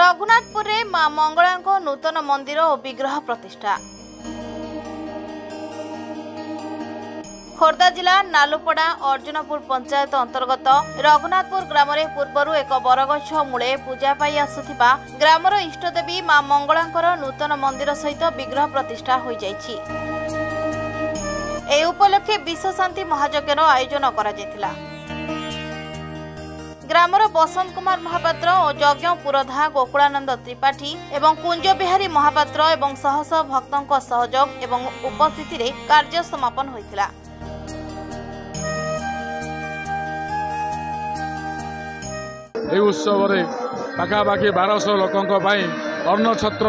रघुनाथपुर में मां मंगला नूतन मंदिर और विग्रह प्रतिष्ठा। खोर्धा जिला नालुपड़ा अर्जुनपुर पंचायत अंतर्गत रघुनाथपुर ग्राम में पूर्वर एक बरगछ मूले पूजा पाई आसुथिबा ग्रामर इष्टदेवी मां मंगला नूतन मंदिर सहित विग्रह प्रतिष्ठा हो जाइछि। ए उपलक्षे विश्व शांति महायज्ञर आयोजन करा जायतिला। ग्रामर बसंत कुमार महापात्र और यज्ञ पुरोधा गोकुलानंद त्रिपाठी एवं कुंज बिहारी महापात्र एवं शह शह भक्तों सहयोग एवं उपस्थिति रे कार्य समापन होइतिला। ए उत्सव रे पाखापाखि 1200 लोकों अन्न छत्र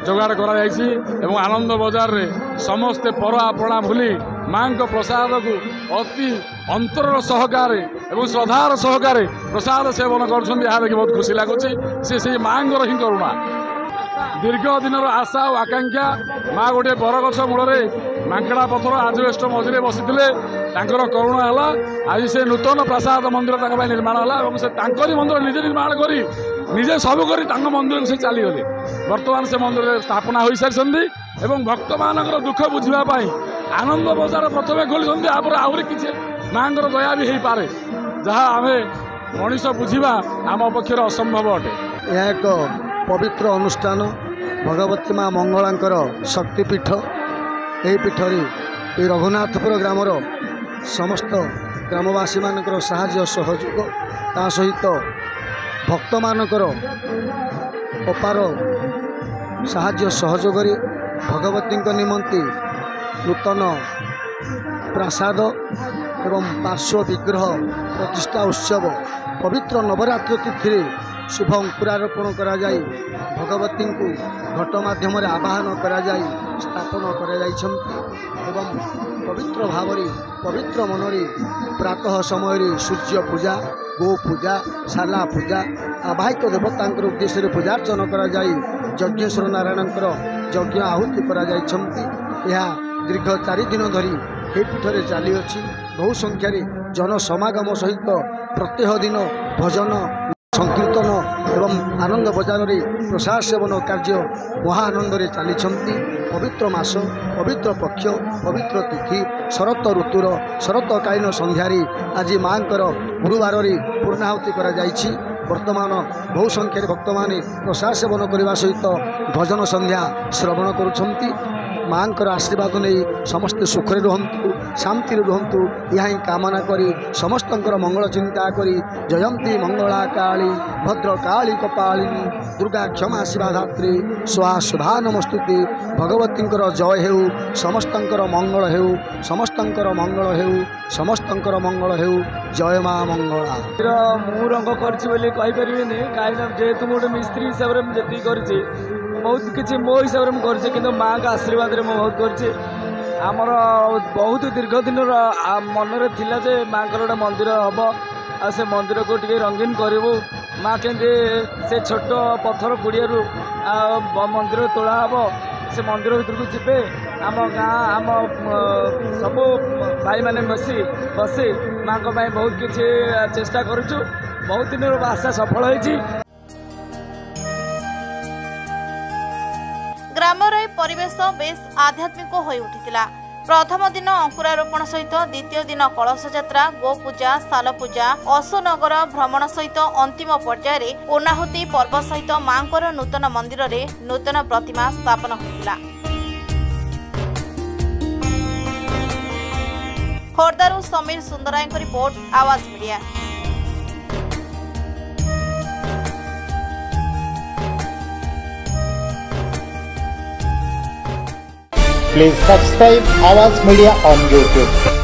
जोगाड़ करा जायछि एवं आनंद बजार रे समस्ते पर आपणा भूली मां प्रसाद को अति अंतर सहकार एवं श्रद्धार सहकार प्रसाद सेवन कर बहुत खुशी लगुच। से मां ही करुणा दीर्घ दिन आशा और आकांक्षा माँ गोटे बरगछ मूल मांकड़ा पथर आजबेस्ट मझे बसी करुणा है। आज से नूतन प्रसाद मंदिर निर्माण है मंदिर निजे निर्माण कर निजे सब कर मंदिर से चलीगले। बर्तमान से मंदिर स्थापना हो सारी एवं भक्त मान दुख बुझापी आनंद बजार प्रथम खोली आहरी किसी माँ दया भी हो पारे जहाँ आम मनीष बुझा आम पक्षर असंभव अटे। यह एक पवित्र अनुष्ठान भगवती माँ मंगलांकर शक्तिपीठ। यही पीठर ये रघुनाथपुर ग्रामर समस्त ग्रामवासी मानकर साहाय्य सहयोग ता सहित भक्त मानकर अपार साहाय्य सहयोग भगवती निमंती नूतन प्रसाद एवं पार्श्व विग्रह प्रतिष्ठा उत्सव पवित्र नवरात्र तिथि शुभ अंकुरारोपण करा जाई भगवती को घट माध्यम आवाहन करा जाई स्थापन करा एवं पवित्र भाव पवित्र मनरी प्रातः समय सूर्य पूजा गो पूजा शाला पूजा आवाहिक देवता उद्देश्य पूजार्चन करा जाई यज्ञेश्वर नारायणकर यज्ञ आहुति करा जाई। दीर्घ 4 दिन धरी ए पीठरे चली अच्छी बहु संख्यार जन समागम सहित प्रत्येक दिन भजन संकीर्तन एवं आनंद बजार प्रसाद सेवन कार्य महाआनंद चली। पवित्र मास पवित्र पक्ष पवित्र तिथि शरत ऋतुर शरतकालीन संध्यार आज माँ गुरुवार पूर्णाहुति करा जाइछि। वर्तमान बहु संख्यार भक्त माने प्रसाद सेवन करने सहित भजन संध्या श्रवण करुछंती। माँ आशीर्वाद नहीं समस्ते सुखरे रुहंतु शांति रुहंतु यह कामना करी समस्त मंगल चिंता करी जयंती मंगला काली भद्र काली कपालिनी दुर्गा क्षमा शिवा धात्री स्वाहा सुधा नमस्तुते। भगवती जय हेउ समस्त मंगल हेउ समस्त मंगल हेउ समस्त मंगल हेउ जय माँ मंगला। मु रंग करें जेहेतु गोटे मिस्त्री हिसाब से जी कर बहुत किसी मो हिसाब से मुझे माँ का आशीर्वाद में बहुत करमर बहुत दीर्घ दिन मनरे थिला जे माँ गोटे मंदिर हम आ से मंदिर को टे रंगीन करूँ माँ केंद्र से छोट पत्थर कुड़ियारू मंदिर तोड़ा हम से मंदिर भर को जीवे आम गाँ आम सब भाई मैंने बसी माँ को बहुत किसी चेष्टा करुचु बहुत दिन आशा सफल होती। ग्रामर परिवेश बेस आध्यात्मिक हो उठिला। प्रथम दिन अंकुरारोपण सहित द्वितीय दिन कलश यात्रा गो पूजा साल पूजा अशोनगर भ्रमण सहित अंतिम पर्याय पूर्णाहुति पर्व सहित मां नूतन मंदिर रे नूतन प्रतिमा स्थापन होइतिला। खोर्धारू समीर सुंदराय रिपोर्ट आवाज media. Please subscribe Awaaz Media on YouTube.